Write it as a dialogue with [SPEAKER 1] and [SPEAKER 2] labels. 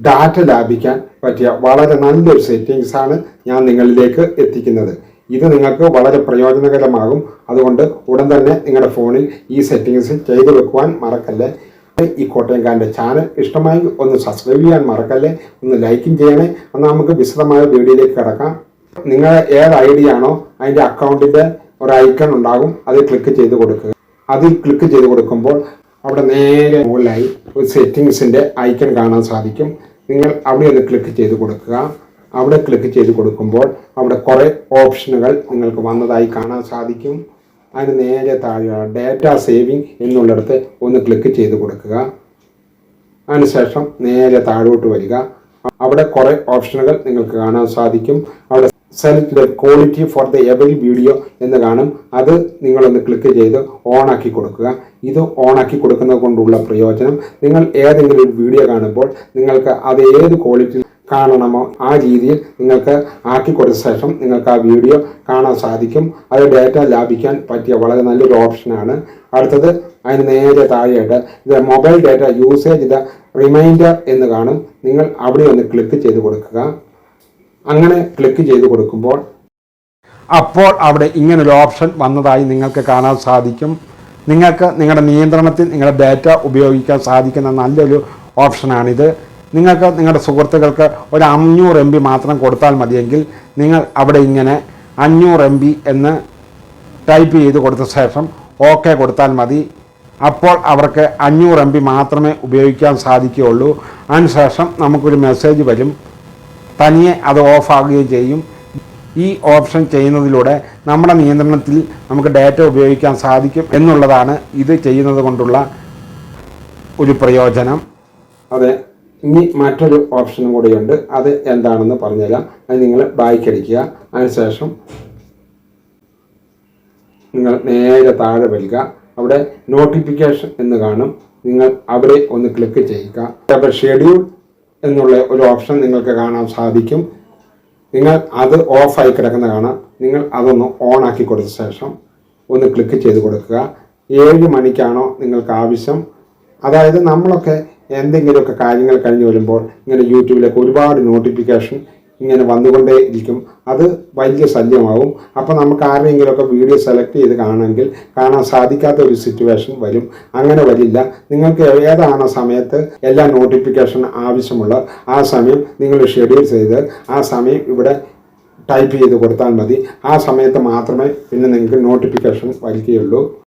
[SPEAKER 1] Data ലാഭിക്കാൻ പറ്റിയ വളരെ നല്ലൊരു സെറ്റിങ്സാണ് ഞാൻ നിങ്ങളിലേക്ക് എത്തിക്കുന്നത്. ഇത് നിങ്ങൾക്ക് വളരെ പ്രയോജനകരമാകും. അതുകൊണ്ട് ഉടൻ തന്നെ നിങ്ങളുടെ ഫോണിൽ ഈ സെറ്റിങ്സ് ചെയ്തു വെക്കുവാൻ മറക്കല്ലേ. ഈ കോട്ടയംകാരൻ്റെ ചാനൽ ഇഷ്ടമായി ഒന്ന് സബ്സ്ക്രൈബ് ചെയ്യാൻ മറക്കല്ലേ, ഒന്ന് ലൈക്കും ചെയ്യണേ. എന്നാൽ നമുക്ക് വിശദമായ വീഡിയോയിലേക്ക് കിടക്കാം. നിങ്ങൾ ഏത് ഐ ഡി ആണോ അതിൻ്റെ അക്കൗണ്ടിൻ്റെ ഒരു ഐക്കൺ ഉണ്ടാകും, അതിൽ ക്ലിക്ക് ചെയ്ത് കൊടുക്കുക. അതിൽ ക്ലിക്ക് ചെയ്ത് കൊടുക്കുമ്പോൾ അവിടെ നേരെ മുകളിലായി ഒരു സെറ്റിങ്സിൻ്റെ ഐക്കൺ കാണാൻ സാധിക്കും. നിങ്ങൾ അവിടെ ഒന്ന് ക്ലിക്ക് ചെയ്ത് കൊടുക്കുക. അവിടെ ക്ലിക്ക് ചെയ്ത് കൊടുക്കുമ്പോൾ അവിടെ കുറേ ഓപ്ഷനുകൾ നിങ്ങൾക്ക് വന്നതായി കാണാൻ സാധിക്കും. അതിന് നേരെ താഴെ ഡാറ്റ സേവിങ് എന്നുള്ളിടത്ത് ഒന്ന് ക്ലിക്ക് ചെയ്ത് കൊടുക്കുക. അതിനുശേഷം നേരെ താഴോട്ട് വരിക. അവിടെ കുറേ ഓപ്ഷനുകൾ നിങ്ങൾക്ക് കാണാൻ സാധിക്കും. അവിടെ select the quality for the every video എന്ന് കാണും. അത് നിങ്ങളൊന്ന് ക്ലിക്ക് ചെയ്ത് ഓണാക്കി കൊടുക്കുക. ഇത് ഓണാക്കി കൊടുക്കുന്നത് കൊണ്ടുള്ള പ്രയോജനം, നിങ്ങൾ ഏതെങ്കിലും ഒരു വീഡിയോ കാണുമ്പോൾ നിങ്ങൾക്ക് അത് ഏത് ക്വാളിറ്റി കാണണമോ ആ രീതിയിൽ നിങ്ങൾക്ക് ആക്കി കൊടുത്ത ശേഷം നിങ്ങൾക്ക് ആ വീഡിയോ കാണാൻ സാധിക്കും. അത് ഡാറ്റ ലാഭിക്കാൻ പറ്റിയ വളരെ നല്ലൊരു ഓപ്ഷനാണ്. അടുത്തത് അതിന് നേരെ താഴെയായിട്ട് ഇത് mobile data usage the reminder എന്ന് കാണും. നിങ്ങൾ അവിടെ ഒന്ന് ക്ലിക്ക് ചെയ്ത് കൊടുക്കുക. അങ്ങനെ ക്ലിക്ക് ചെയ്ത് കൊടുക്കുമ്പോൾ അപ്പോൾ അവിടെ ഇങ്ങനൊരു ഓപ്ഷൻ വന്നതായി നിങ്ങൾക്ക് കാണാൻ സാധിക്കും. നിങ്ങൾക്ക് നിങ്ങളുടെ നിയന്ത്രണത്തിൽ നിങ്ങളുടെ ഡാറ്റ ഉപയോഗിക്കാൻ സാധിക്കുന്ന നല്ലൊരു ഓപ്ഷനാണിത്. നിങ്ങൾക്ക് നിങ്ങളുടെ സുഹൃത്തുക്കൾക്ക് ഒരു 500 MB മാത്രം കൊടുത്താൽ മതിയെങ്കിൽ നിങ്ങൾ അവിടെ ഇങ്ങനെ 500 MB എന്ന് ടൈപ്പ് ചെയ്ത് കൊടുത്ത ശേഷം ഓക്കെ കൊടുത്താൽ മതി. അപ്പോൾ അവർക്ക് 500 MB മാത്രമേ ഉപയോഗിക്കാൻ സാധിക്കുകയുള്ളൂ. അതിനുശേഷം നമുക്കൊരു മെസ്സേജ് വരും, തനിയെ അത് ഓഫാകുകയും ചെയ്യും. ഈ ഓപ്ഷൻ ചെയ്യുന്നതിലൂടെ നമ്മുടെ നിയന്ത്രണത്തിൽ നമുക്ക് ഡാറ്റ ഉപയോഗിക്കാൻ സാധിക്കും എന്നുള്ളതാണ് ഇത് ചെയ്യുന്നത് കൊണ്ടുള്ള ഒരു പ്രയോജനം. അതെ, ഇനി മറ്റൊരു ഓപ്ഷനും കൂടിയുണ്ട്. അത് എന്താണെന്ന് പറഞ്ഞുതരാം. അത് നിങ്ങൾ ബായ്ക്കടിക്കുക. അതിനുശേഷം നിങ്ങൾ നേരെ താഴെ വരിക. അവിടെ നോട്ടിഫിക്കേഷൻ എന്ന് കാണും. നിങ്ങൾ അവിടെ ഒന്ന് ക്ലിക്ക് ചെയ്യുക. അപ്പോൾ ഷെഡ്യൂൾ എന്നുള്ള ഒരു ഓപ്ഷൻ നിങ്ങൾക്ക് കാണാൻ സാധിക്കും. നിങ്ങൾ അത് ഓഫായി കിടക്കുന്ന കാണാം. നിങ്ങൾ അതൊന്ന് ഓണാക്കി കൊടുത്ത ശേഷം ഒന്ന് ക്ലിക്ക് ചെയ്ത് കൊടുക്കുക. 7 മണിക്കാണോ നിങ്ങൾക്ക് ആവശ്യം, അതായത് നമ്മളൊക്കെ എന്തെങ്കിലുമൊക്കെ കാര്യങ്ങൾ കഴിഞ്ഞ് വരുമ്പോൾ ഇങ്ങനെ യൂട്യൂബിലേക്ക് ഒരുപാട് നോട്ടിഫിക്കേഷൻ ഇങ്ങനെ വന്നുകൊണ്ടേ ഇരിക്കും. അത് വലിയ ശല്യമാവും. അപ്പോൾ നമുക്ക് ആരെങ്കിലുമൊക്കെ വീഡിയോ സെലക്ട് ചെയ്ത് കാണാൻ സാധിക്കാത്ത ഒരു സിറ്റുവേഷൻ വരും. അങ്ങനെ വരില്ല. നിങ്ങൾക്ക് ഏതാണ് സമയത്ത് എല്ലാ നോട്ടിഫിക്കേഷൻ ആവശ്യമുള്ള ആ സമയം നിങ്ങൾ ഷെഡ്യൂൾ ചെയ്ത് ആ സമയം ഇവിടെ ടൈപ്പ് ചെയ്ത് കൊടുത്താൽ മതി. ആ സമയത്ത് മാത്രമേ പിന്നെ നിങ്ങൾക്ക് നോട്ടിഫിക്കേഷൻ വരികയുള്ളൂ.